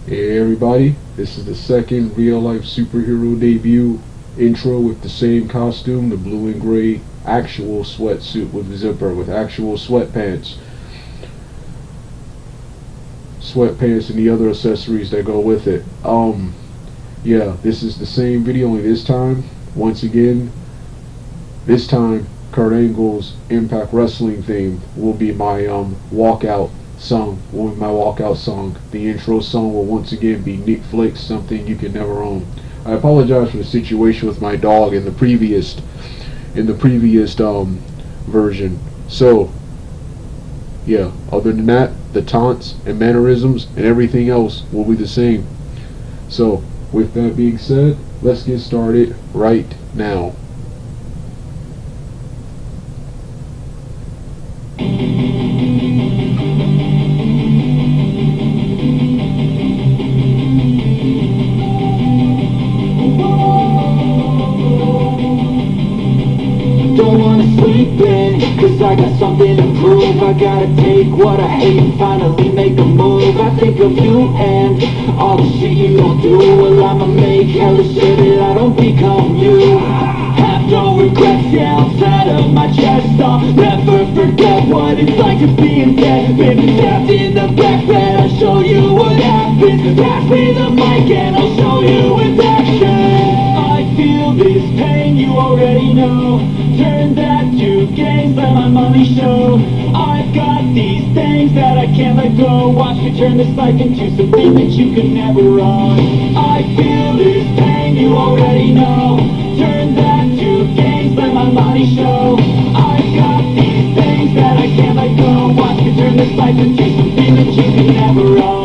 Hey everybody, this is the second real life superhero debut intro with the same costume, the blue and gray actual sweatsuit with a zipper, with actual sweatpants and the other accessories that go with it. Yeah, this is the same video, only this time, once again, this time Kurt Angle's Impact Wrestling theme will be my walkout song. The intro song will once again be Nick Flicks, Something You Can Never Own. I apologize for the situation with my dog in the previous version. So yeah, other than that, the taunts and mannerisms and everything else will be the same. So with that being said, let's get started right now. Don't wanna sleep in, cause I got something to prove. I gotta take what I hate and finally make a move. I think of you and all the shit you gon' do. Well, I'ma make hella sure that I don't become you. Have no regrets, yeah, outside of my chest. I'll never forget what it's like to be in debt. Been stabbed in the back bed, I'll show you what happens. Pass me the mic and I'll show you with action. I feel this pain, you already know. Turn that to gains, let my money show. I've got these things that I can't let go. Watch me turn this life into something that you could never own. I feel this pain, you already know. Turn that to gains, let my money show. I've got these things that I can't let go. Watch me turn this life into something that you could never own.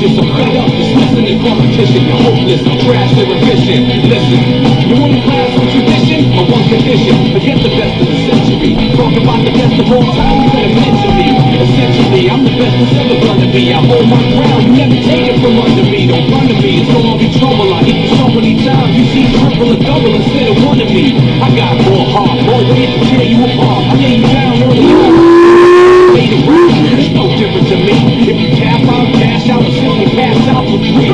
I'm fed up, dismissing the competition. You're hopeless, I'm trash, they're efficient. Listen, you want a class on tradition? My one condition, forget the best of the century. Talk about the best of all time, you better mention me. Essentially, I'm the best that's ever gonna be. I hold my ground, you never take it from under me. Don't run to me, it's gonna be trouble. I hit you so many times, you see triple or double instead of one of me. I got more heart, more weight to tear you apart. I lay you down on the ground. Made it right, it's no different to me. If you tap out, cash out, or simply pass out for free.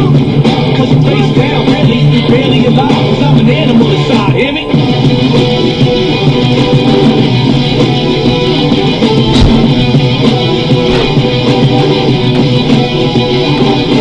Cause you face down, really, barely alive. Cause I'm an animal inside, hear me?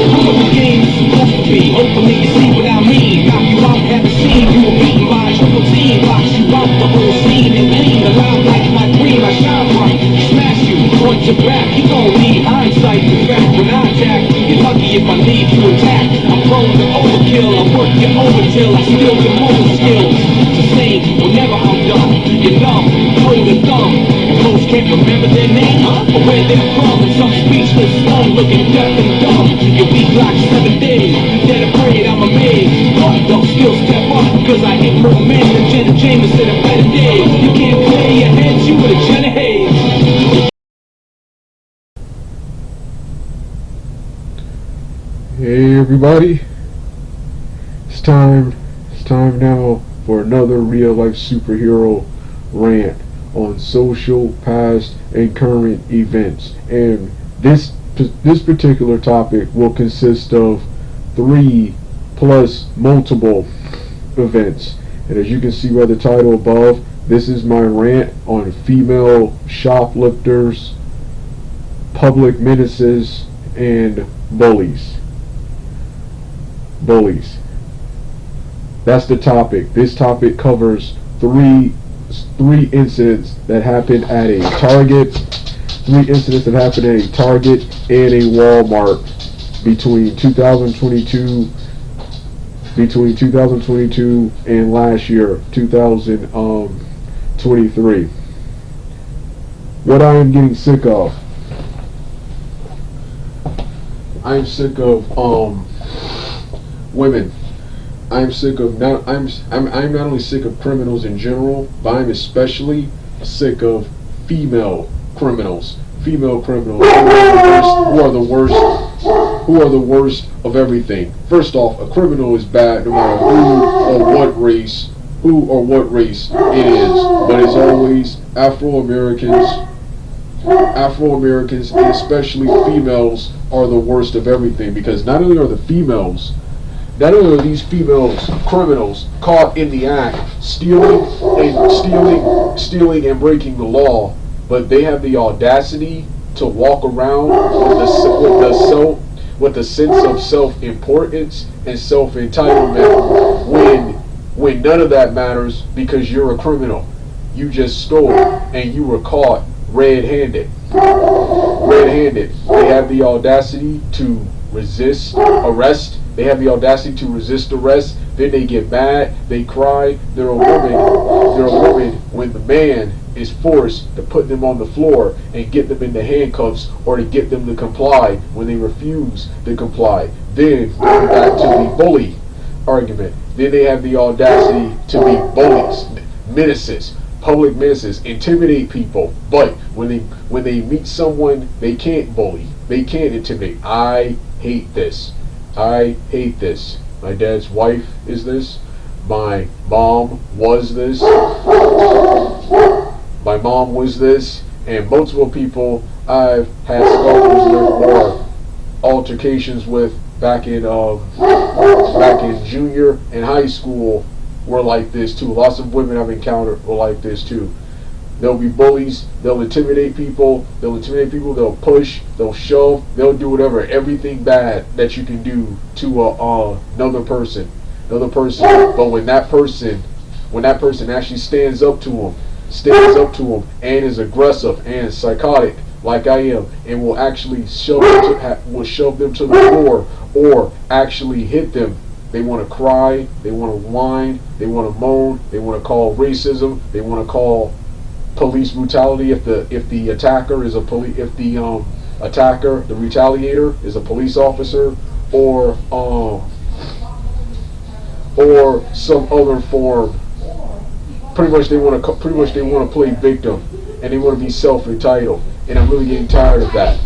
I'm what the game is supposed to be. Hopefully you see what I mean. Knock you out, have a scene. You were beaten by a triple team. Box you out the whole scene and clean. Alive like my dream, I shine bright. Smash you, front to back. You gon' need hindsight. In fact, when I attack, you're lucky if I need to attack. I'm prone to overkill. I work you over till I steal your motor skills. To sing whenever I'm done. You're numb, throw the thumb. Folks can't remember their name, or where they're from. And some speechless, slum, looking deaf and dumb. You're weak like 7 days. Dead afraid, I'm amazed. Don't still step up, cause I hit more men than Jenna Jameson in better days. You can't clear your head, you with a Jenna Hayes. Hey everybody, it's time now for another real life superhero rant on social, past, and current events. And this particular topic will consist of 3 plus multiple events. And as you can see by the title above, this is my rant on female shoplifters, public menaces, and bullies. That's the topic. This topic covers three incidents that happened at a Target, and a Walmart between 2022 and last year, 2023. What I am getting sick of. I am sick of women I'm sick of not. I'm not only sick of criminals in general, but I'm especially sick of female criminals. Female criminals who are the worst. Who are the worst of everything. First off, a criminal is bad no matter who or what race it is. But it's always Afro Americans, and especially females, are the worst of everything, because not only are these females criminals caught in the act stealing and breaking the law, but they have the audacity to walk around with the sense of self-importance and self-entitlement when none of that matters, because you're a criminal. You just stole and you were caught red-handed. They have the audacity to resist arrest. Then they get mad, they cry, they're a woman when the man is forced to put them on the floor and get them into handcuffs, or to get them to comply when they refuse to comply. Then going back to the bully argument, then they have the audacity to be bullies, menaces, public menaces, intimidate people. But when they meet someone they can't bully, they can't intimidate. I hate this. My dad's wife is this. My mom was this. And multiple people I've had scuffles with or altercations with back in junior and high school were like this too. Lots of women I've encountered were like this too. They'll be bullies. They'll intimidate people. They'll push. They'll shove. They'll do whatever, everything bad that you can do to another person. But when that person actually stands up to them and is aggressive and psychotic like I am, and will actually shove them to the floor or actually hit them, they want to cry. They want to whine. They want to moan. They want to call racism. They want to call police brutality if the attacker is the retaliator is a police officer, or some other form. Pretty much they want to play victim, and they want to be self-entitled, and I'm really getting tired of that.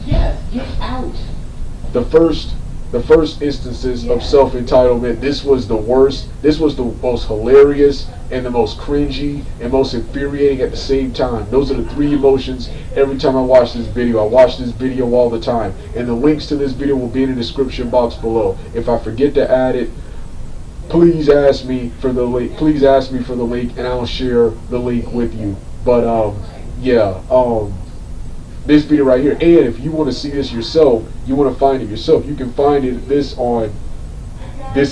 Yes, get out. The first instances of self-entitlement, this was the worst. This was the most hilarious and the most cringy and most infuriating at the same time. Those are the three emotions every time I watch this video. I watch this video all the time, and the links to this video will be in the description box below. If I forget to add it, please ask me for the link. And I'll share the link with you. But this video right here, and if you want to see this yourself, you want to find it yourself, you can find it this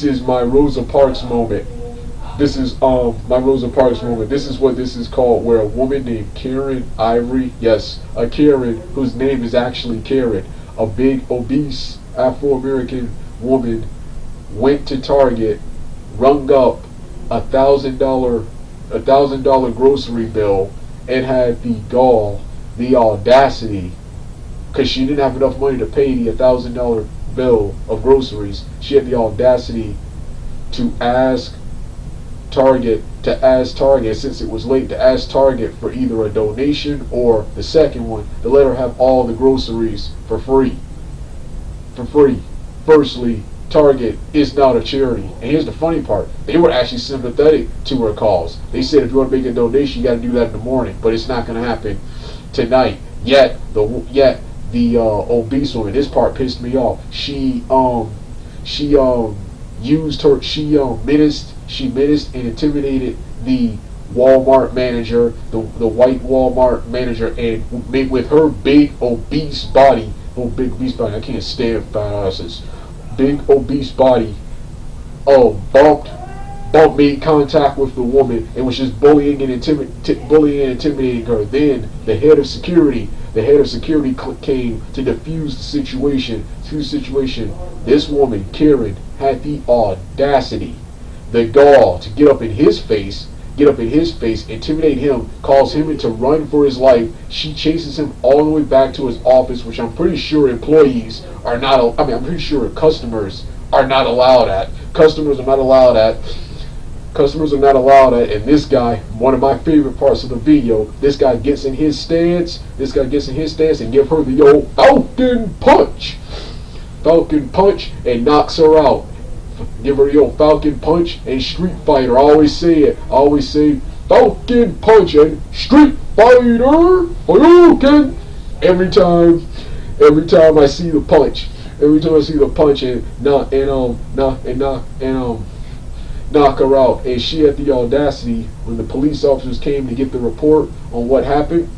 is my Rosa Parks moment. This is my Rosa Parks moment. This is what this is called, where a woman named Karen Ivory, yes, a Karen whose name is actually Karen, a big obese Afro American woman, went to Target, rung up $1,000 grocery bill, and had the gall, the audacity, because she didn't have enough money to pay the $1,000 bill of groceries. She had the audacity to ask Target, since it was late, to ask Target for either a donation or the second one, to let her have all the groceries for free. Firstly, Target is not a charity. And here's the funny part. They were actually sympathetic to her cause. They said if you want to make a donation, you got to do that in the morning. But it's not going to happen tonight. Yet the obese woman, this part pissed me off. She menaced and intimidated the Walmart manager, the white Walmart manager, and with her big obese body, I can't stand fat asses. Big obese body, made contact with the woman and was just bullying and intimidating her. Then the head of security came to defuse the situation. This woman, Karen, had the audacity, the gall, to get up in his face, intimidate him, cause him to run for his life. She chases him all the way back to his office, which I'm pretty sure employees are not, I'm pretty sure customers are not allowed at, Customers are not allowed that. Customers are not allowed that. And this guy, one of my favorite parts of the video, this guy gets in his stance. This guy gets in his stance and give her the old Falcon punch. Falcon punch, and knocks her out. Give her the old Falcon punch and Street Fighter. I always say it. I always say Falcon punch and Street Fighter. Falcon. Every time I see the punch. Every time I see the punch and knock her out. And she had the audacity, when the police officers came to get the report on what happened,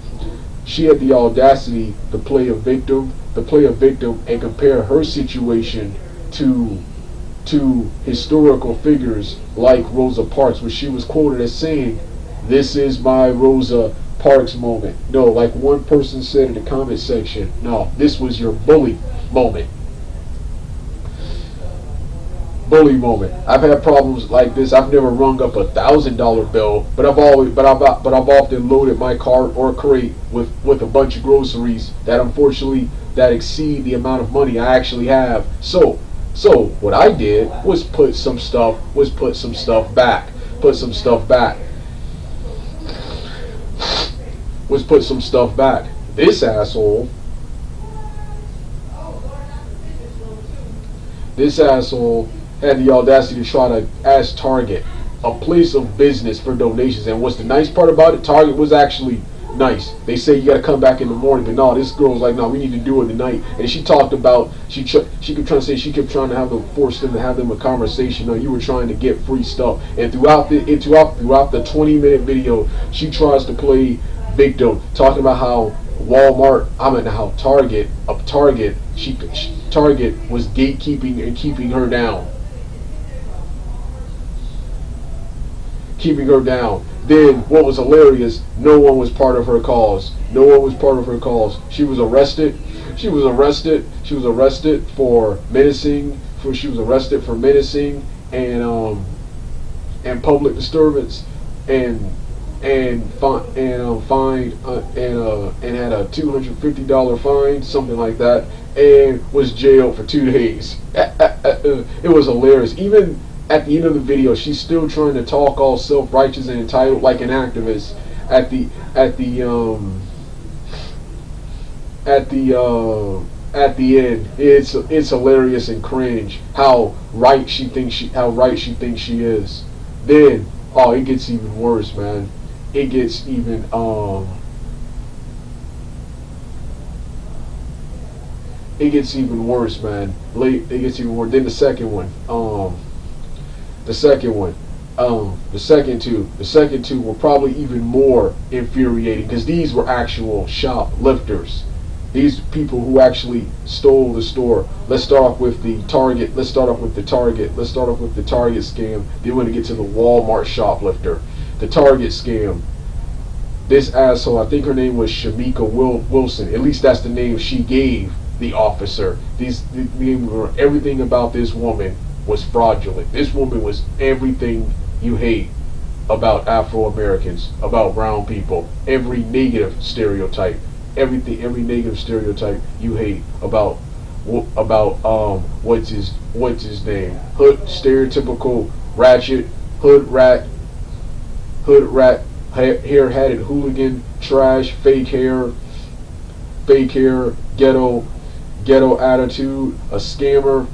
she had the audacity to play a victim and compare her situation to historical figures like Rosa Parks, where she was quoted as saying, "This is my Rosa Parks moment." No, like one person said in the comment section, no, this was your bully moment. Bully moment. I've had problems like this. I've never rung up $1,000 bill, but I've often loaded my cart or crate with a bunch of groceries that unfortunately that exceed the amount of money I actually have. So what I did was put some stuff back. This asshole had the audacity to try to ask Target, a place of business, for donations. And what's the nice part about it? Target was actually nice. They say you gotta come back in the morning, but no, this girl's like, no, we need to do it tonight. And she talked about, she kept trying to say, she kept trying to force them to have them a conversation. No, you were trying to get free stuff. And throughout the 20-minute video, she tries to play victim, talking about how Target was gatekeeping and keeping her down. Then what was hilarious, no one was part of her cause. She was arrested for menacing, and public disturbance, and fined and had a $250 fine, something like that, and was jailed for 2 days. It was hilarious. Even at the end of the video, she's still trying to talk all self-righteous and entitled like an activist. At the end, it's hilarious and cringe how right she thinks she is. Then, it gets even worse, man. It gets even worse. Then the second two were probably even more infuriating, because these were actual shoplifters. These people who actually stole the store. Let's start off with the Target scam. Then we're going to get to the Walmart shoplifter. The Target scam. This asshole, I think her name was Shamika Wilson. At least that's the name she gave the officer. Everything about this woman was fraudulent. This woman was everything you hate about Afro Americans, about brown people. Every negative stereotype. Every negative stereotype you hate about what's his name? Stereotypical ratchet, hood rat, hair-hatted hooligan, trash, fake hair, ghetto attitude, a scammer,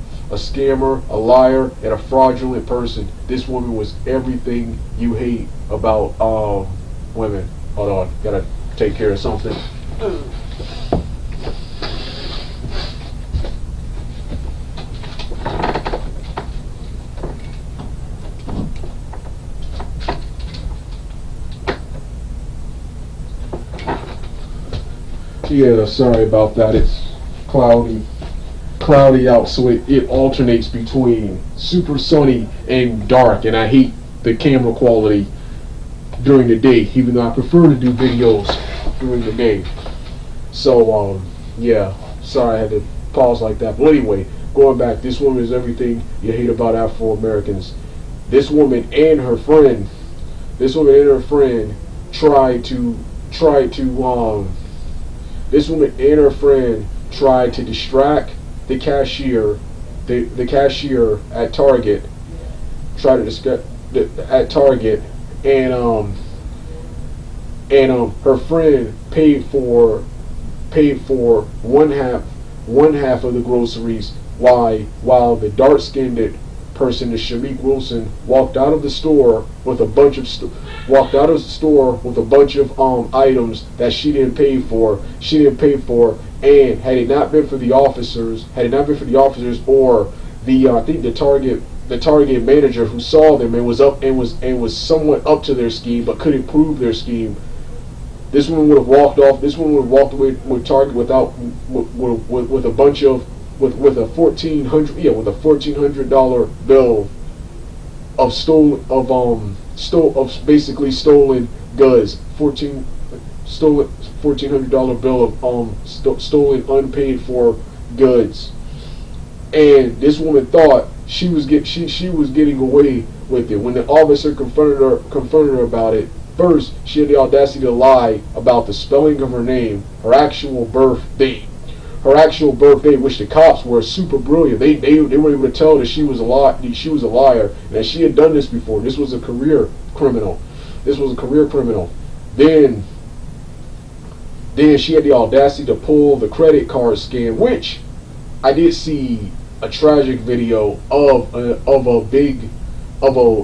a liar, and a fraudulent person. This woman was everything you hate about women. Hold on, gotta take care of something. Yeah, sorry about that. It's cloudy out, so it alternates between super sunny and dark, and I hate the camera quality during the day, even though I prefer to do videos during the day. So yeah, sorry I had to pause like that. But anyway, going back, this woman is everything you hate about Afro Americans. This woman and her friend tried to distract the cashier at Target tried to discuss at Target, and her friend paid for one half of the groceries, while the dark-skinned person, the Shamik Wilson, walked out of the store with a bunch of items that she didn't pay for. And had it not been for the officers, or the I think the Target manager who saw them and was somewhat up to their scheme but couldn't prove their scheme, this woman would have walked off. This woman would have walked away with Target without with a bunch of with a $1,400 bill of basically stolen goods. $1,400 bill of stolen unpaid for goods. And this woman thought she was getting away with it. When the officer confronted her about it, first she had the audacity to lie about the spelling of her name, her actual birthday, which the cops were super brilliant. They were able to tell that she was a liar, and that she had done this before. This was a career criminal. Then she had the audacity to pull the credit card scam, which I did see a tragic video of a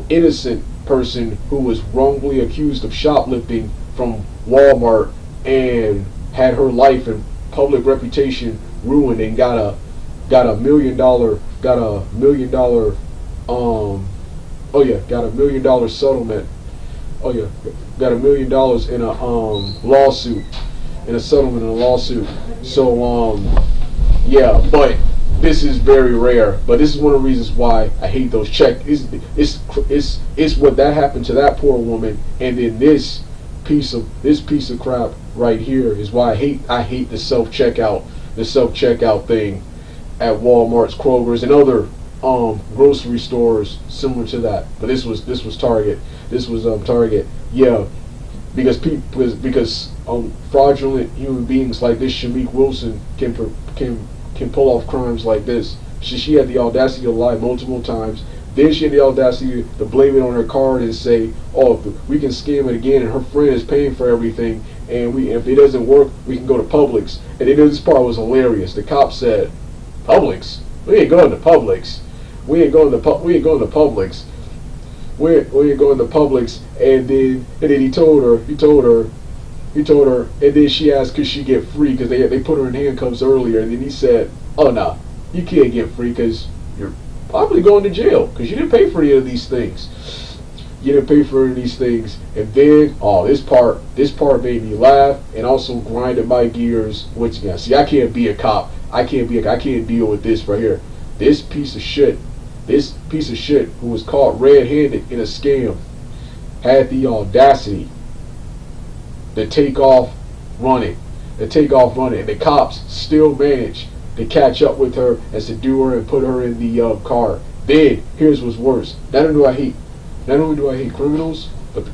innocent person who was wrongfully accused of shoplifting from Walmart and had her life and public reputation ruined, and got a $1 million settlement. Got $1 million in a lawsuit, in a settlement in a lawsuit. So yeah, but this is very rare. But this is one of the reasons why I hate those checks. It's what that happened to that poor woman, and then this piece of crap right here is why I hate the self-checkout thing at Walmart's, Kroger's, and other grocery stores similar to that. But this was Target. This was Target. Yeah, because fraudulent human beings like this Shamik Wilson can pull off crimes like this. She had the audacity to lie multiple times. Then she had the audacity to blame it on her card and say, "Oh, we can scam it again," and her friend is paying for everything, and if it doesn't work, we can go to Publix. And then this part was hilarious. The cop said, "Publix? We ain't going to Publix. We ain't going to Publix. We ain't going to Publix." And then he told her, and then she asked, could she get free, because they put her in handcuffs earlier, and then he said, "Oh no, you can't get free because you're probably going to jail because you didn't pay for any of these things. And then, this part made me laugh and also grinded my gears. Which, yeah, see, I can't be a cop. I can't deal with this right here. This piece of shit who was caught red-handed in a scam had the audacity to take off running. And the cops still managed to catch up with her and subdue her and put her in the car. Then, here's what's worse. Not only do I hate criminals, but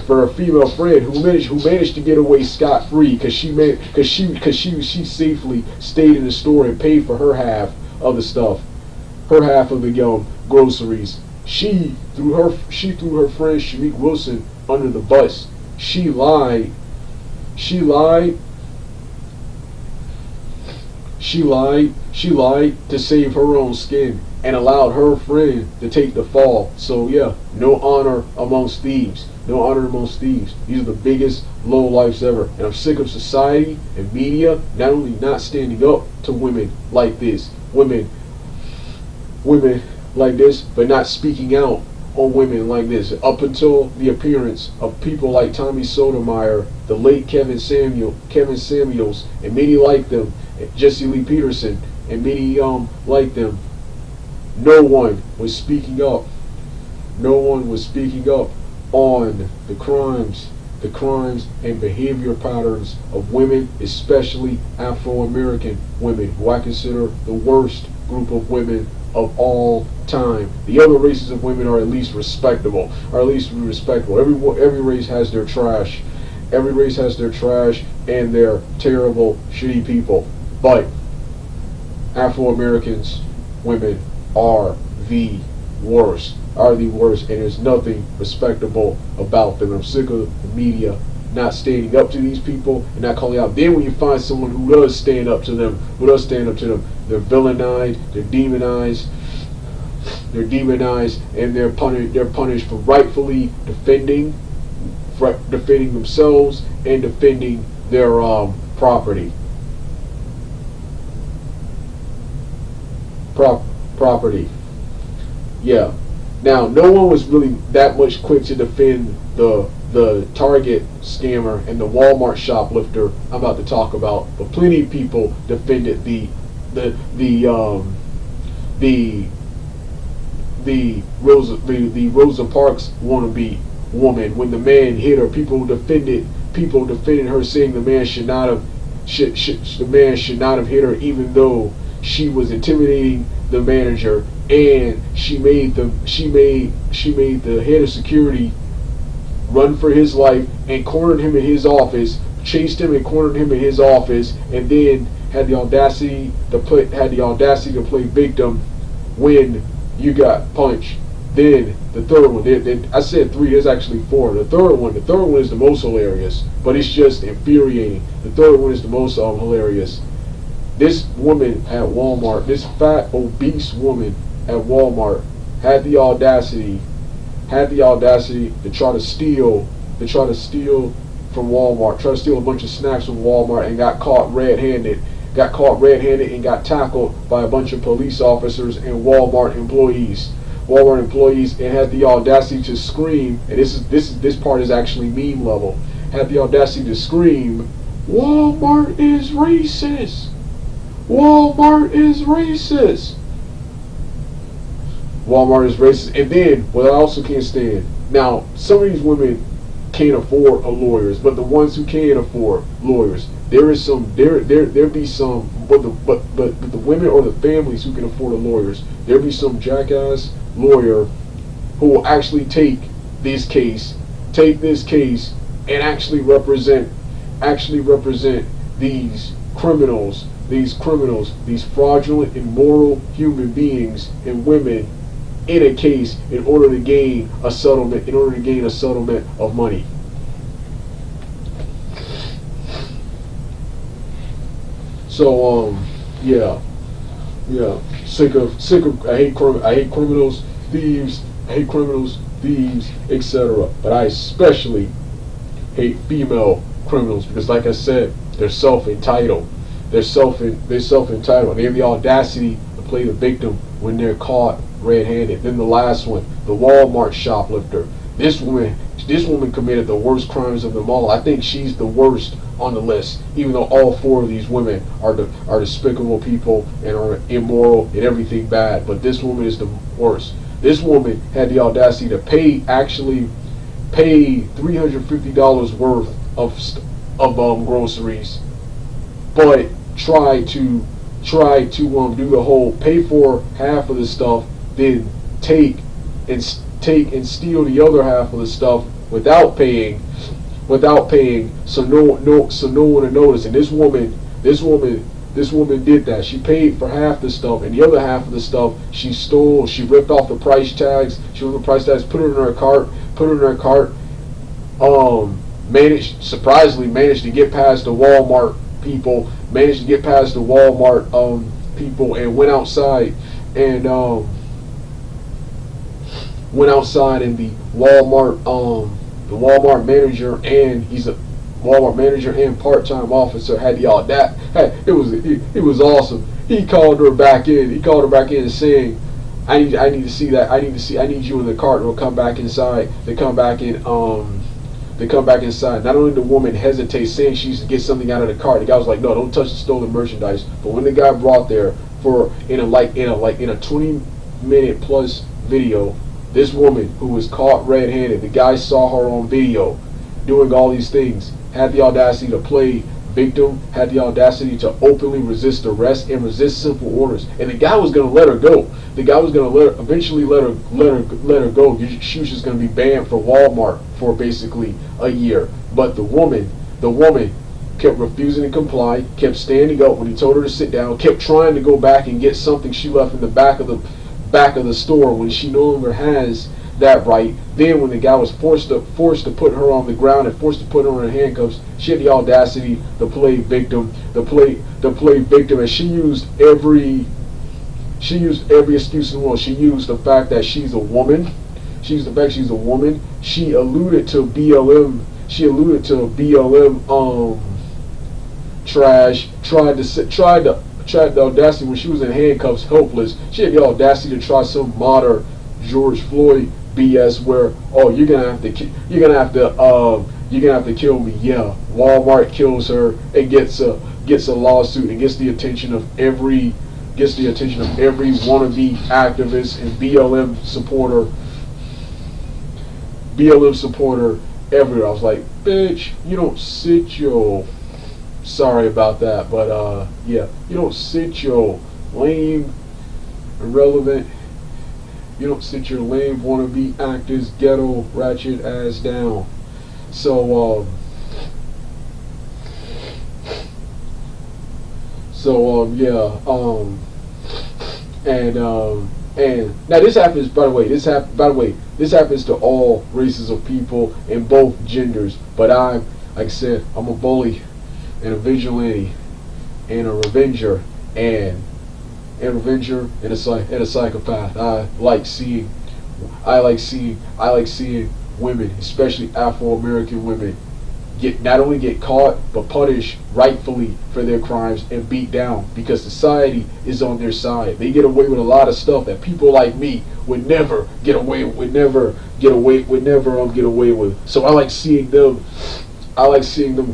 for her female friend who managed to get away scot-free because she safely stayed in the store and paid for her half of the stuff, her half of the groceries. She threw her friend Shamik Wilson under the bus. She lied to save her own skin and allowed her friend to take the fall. So yeah, no honor amongst thieves. These are the biggest lowlifes ever. And I'm sick of society and media not only not standing up to women like this, women like this, but not speaking out on women like this. Up until the appearance of people like Tommy Sotomayor, the late Kevin Samuels, and many like them, Jesse Lee Peterson, and many like them, no one was speaking up on the crimes and behavior patterns of women, especially Afro American women, who I consider the worst group of women of all time. The other races of women are at least respectable. Every race has their trash. And they're terrible, shitty people. But Afro Americans women are the worst. And there's nothing respectable about them. I'm sick of the media not standing up to these people and not calling out. Then when you find someone who does stand up to them, they're villainized, they're demonized, and they're punished for rightfully defending themselves and defending their property. Property. Yeah. Now, no one was really that much quick to defend the Target scammer and the Walmart shoplifter I'm about to talk about, but plenty of people defended the Rosa Parks wannabe woman. When the man hit her, people defended her, saying the man should not have hit her, even though she was intimidating the manager, and she made the head of security run for his life and cornered him in his office, chased him and cornered him in his office, and then had the audacity to play victim when you got punched. Then the third one, I said three, there's actually four. The third one is the most hilarious, but it's just infuriating. The third one is the most hilarious. This woman at Walmart, this fat, obese woman at Walmart, had the audacity to try to steal from Walmart, try to steal a bunch of snacks from Walmart, and got caught red-handed and got tackled by a bunch of police officers and Walmart employees, and had the audacity to scream, and this part is actually meme level, had the audacity to scream, "Walmart is racist! Walmart is racist!" Walmart is racist. And then, what I also can't stand, now, some of these women can't afford lawyers, but the ones who can afford lawyers, there be some, but the women or the families who can afford lawyers, there be some jackass lawyer who will actually take this case and actually represent these criminals, these fraudulent, immoral human beings and women in a case in order to gain a settlement of money. So yeah. Sick of I hate criminals, thieves, etc. But I especially hate female criminals because, like I said, they're self-entitled. They're self-entitled. They have the audacity to play the victim when they're caught red-handed. Then the last one, the Walmart shoplifter. This woman committed the worst crimes of them all. I think she's the worst on the list, even though all four of these women are despicable people and are immoral and everything bad. But this woman is the worst. This woman had the audacity to pay $350 worth of groceries, but try to do the whole pay for half of the stuff, then take and steal the other half of the stuff without paying, so no one to notice. And this woman did that. She paid for half the stuff, and the other half of the stuff she stole. She ripped off the price tags. Put it in her cart. Surprisingly managed to get past the Walmart people. And went outside and the Walmart manager, and he's a Walmart manager and part-time officer, had the audacity. It was awesome. He called her back in saying, I need to see that. I need you in the cart. We'll come back inside. They come back inside. Not only the woman hesitates, saying she used to get something out of the cart, the guy was like, "No, don't touch the stolen merchandise." But when the guy brought there in a 20-minute plus video, this woman who was caught red-handed, the guy saw her on video doing all these things, had the audacity to play victim, had the audacity to openly resist arrest and resist simple orders, and the guy was going to let her go. The guy was going to eventually let her go. She was just going to be banned for Walmart for basically a year. But the woman kept refusing to comply, kept standing up when he told her to sit down, kept trying to go back and get something she left in the back of the back of the store when she no longer has that right. Then when the guy was forced to put her on the ground and forced to put her in handcuffs, she had the audacity to play victim, and she used every excuse in the world. She used the fact that she's a woman. She used the fact she's a woman. She alluded to BLM. Trash. Tried the audacity when she was in handcuffs, helpless. She had the audacity to try some modern George Floyd BS where, oh, you're gonna have to kill me. Yeah, Walmart kills her and gets a lawsuit and gets the attention of every wannabe activist and BLM supporter everywhere. I was like, bitch, you don't sit your, sorry about that, but yeah, you don't sit your lame, irrelevant, you don't sit your lame wannabe actors, ghetto, ratchet ass down. So yeah, and now this happens, by the way, this happens to all races of people in both genders. But like I said, I'm a bully and a vigilante and a revenger and a psychopath. I like seeing women, especially Afro American women, not only get caught but punished rightfully for their crimes and beat down, because society is on their side. They get away with a lot of stuff that people like me would never get away with. So I like seeing them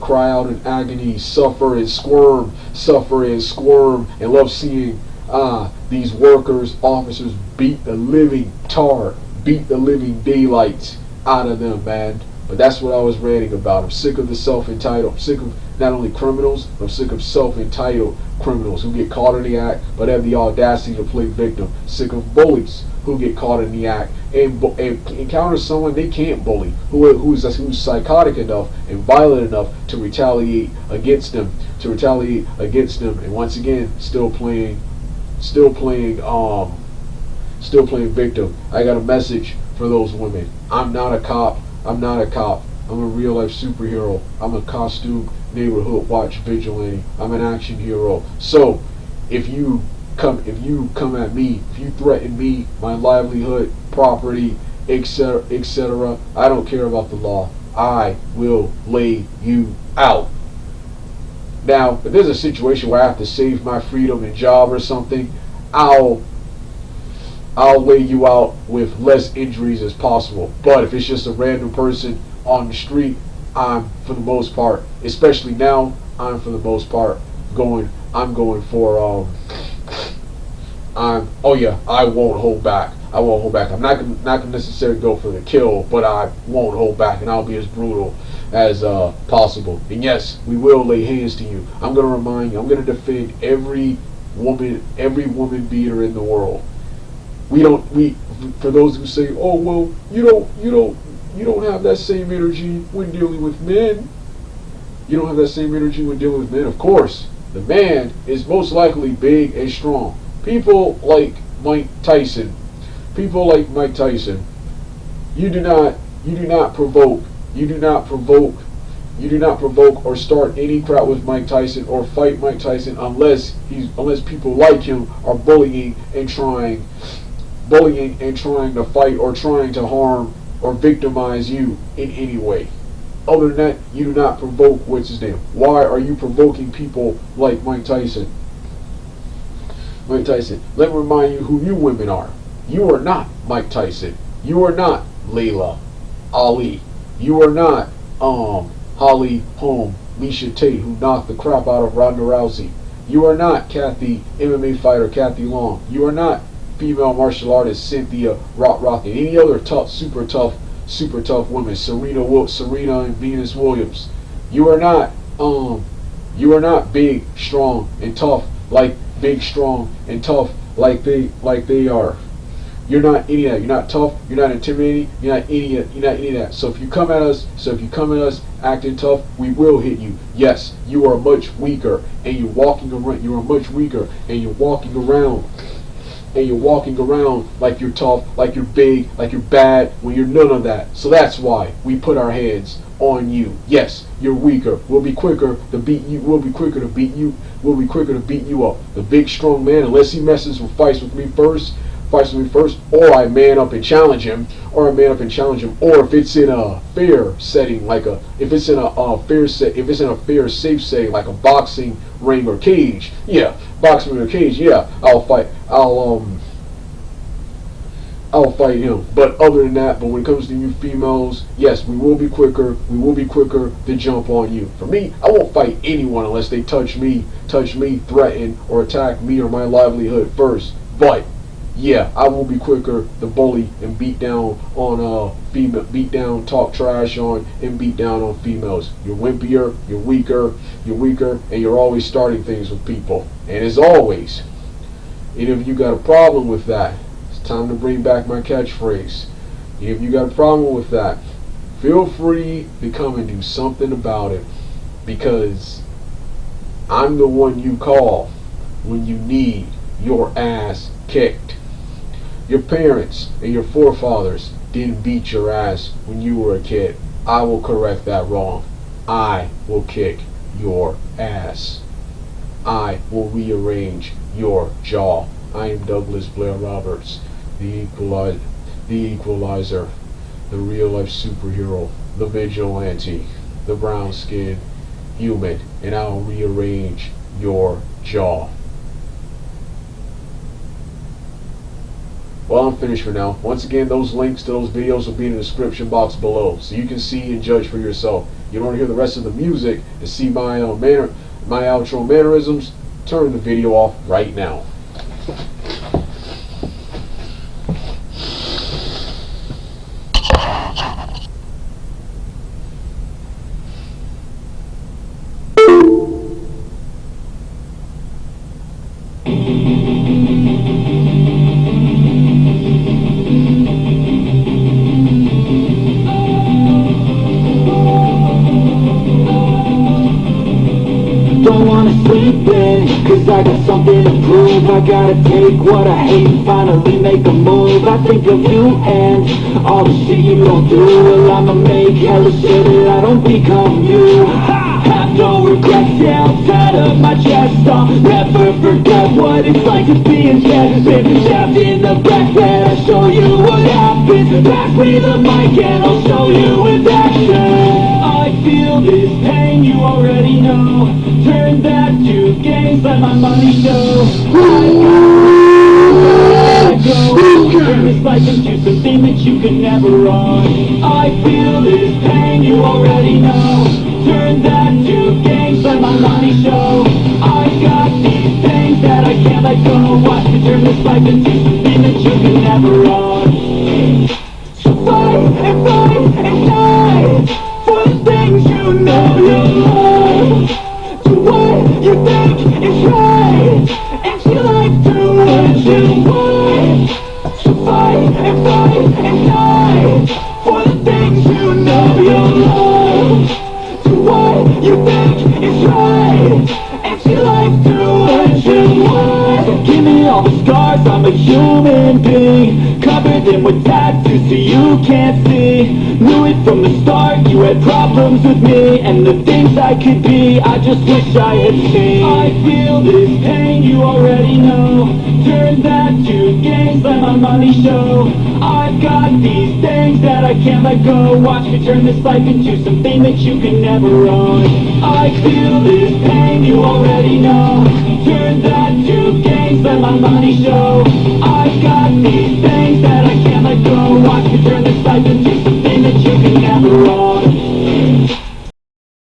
cry out in agony, suffer and squirm, and love seeing these workers, officers beat the living daylights out of them, man. But that's what I was ranting about. I'm sick of the self-entitled. I'm sick of not only criminals, but I'm sick of self-entitled criminals who get caught in the act but have the audacity to play victim. Sick of bullies who get caught in the act and encounter someone they can't bully, who's psychotic enough and violent enough to retaliate against them. And once again, still playing victim. I got a message for those women. I'm not a cop. I'm a real life superhero. I'm a costume neighborhood watch vigilante. I'm an action hero. So if you come at me, if you threaten me, my livelihood, property, etc., I don't care about the law. I will lay you out. Now, if there's a situation where I have to save my freedom and job or something, I'll lay you out with less injuries as possible. But if it's just a random person on the street, I'm for the most part, especially now, I'm going for I won't hold back. I'm not gonna necessarily go for the kill, but I won't hold back, and I'll be as brutal as possible. And yes, we will lay hands to you. I'm gonna remind you. I'm gonna defend every woman beater in the world. For those who say, oh well, you don't have that same energy when dealing with men. You don't have that same energy when dealing with men. Of course, the man is most likely big and strong. People like Mike Tyson. You do not provoke or start any crowd with Mike Tyson or fight Mike Tyson unless people like him are bullying and trying to fight or trying to harm or victimize you in any way. Other than that, you do not provoke, what's his name? Why are you provoking people like Mike Tyson? Let me remind you who you women are. You are not Mike Tyson. You are not Layla Ali. You are not Holly Holm, Misha Tate, who knocked the crap out of Ronda Rousey. You are not MMA fighter Kathy Long. You are not female martial artist Cynthia Rock and any other super tough women, Serena and Venus Williams. You are not big, strong, and tough like they are. You're not any of that. You're not tough. You're not intimidating. You're not any of that. So if you come at us acting tough, we will hit you. Yes, you are much weaker, and you're walking around. and you're walking around like you're tough, like you're big, like you're bad, when you're none of that. So that's why we put our hands on you. Yes, you're weaker. We'll be quicker to beat you. We'll be quicker to beat you. We'll be quicker to beat you up. The big strong man, unless he messes with fights with me first, or I man up and challenge him, or if it's in a fair setting, if it's in a fair safe setting, like a boxing ring or cage, yeah, I'll fight him. But other than that, when it comes to you females, yes, we will be quicker to jump on you. For me, I won't fight anyone unless they touch me, threaten, or attack me or my livelihood first. But yeah, I will be quicker to bully and beat down on talk trash on, and beat down on females. You're wimpier, you're weaker, and you're always starting things with people. And as always, and if you got a problem with that, it's time to bring back my catchphrase. If you got a problem with that, feel free to come and do something about it, because I'm the one you call when you need your ass kicked. Your parents and your forefathers didn't beat your ass when you were a kid. I will correct that wrong. I will kick your ass. I will rearrange your jaw. I am Douglas Blair Roberts, the equalizer, the real life superhero, the vigilante, the brown skinned human, and I'll rearrange your jaw. Well, I'm finished for now. Once again, those links to those videos will be in the description box below, so you can see and judge for yourself. You don't want to hear the rest of the music and see my outro mannerisms? Turn the video off right now. Don't wanna sleep in, cause I got something to prove. I gotta take what I hate and finally make a move. I think of you and all the shit you don't do. Well, I'ma make hella sure that I don't become you. Have no regrets, yeah, I'm tired of my chest. I'll never forget what it's like to be in bed. Been trapped in the back bed, I'll show you what happens. Pass me the mic and I'll show you with action. I feel this pain, you already know. Turn that to gains, let my money show. I go, turn this life into something that you can never run. I feel this pain, you already know. Turn that to gains, let my money show. I got these things that I can't let go. Watch me turn this life into something that you can never run. So fight and die for the things you know you love. Do what you think is right, and you like to what you want. So fight and die for the things you know you love. Do what you think is right, and you like to what you want. So give me all the scars, I'm a human being. Cover them with tattoos so you can't see. Knew it from the start, you had problems with me and the things I could be, I just wish I had seen. I feel this pain, you already know. Turn that to gains, let my money show. I've got these things that I can't let go. Watch me turn this life into something that you can never run. I feel this pain, you already know. Turn that to gains, let my money show.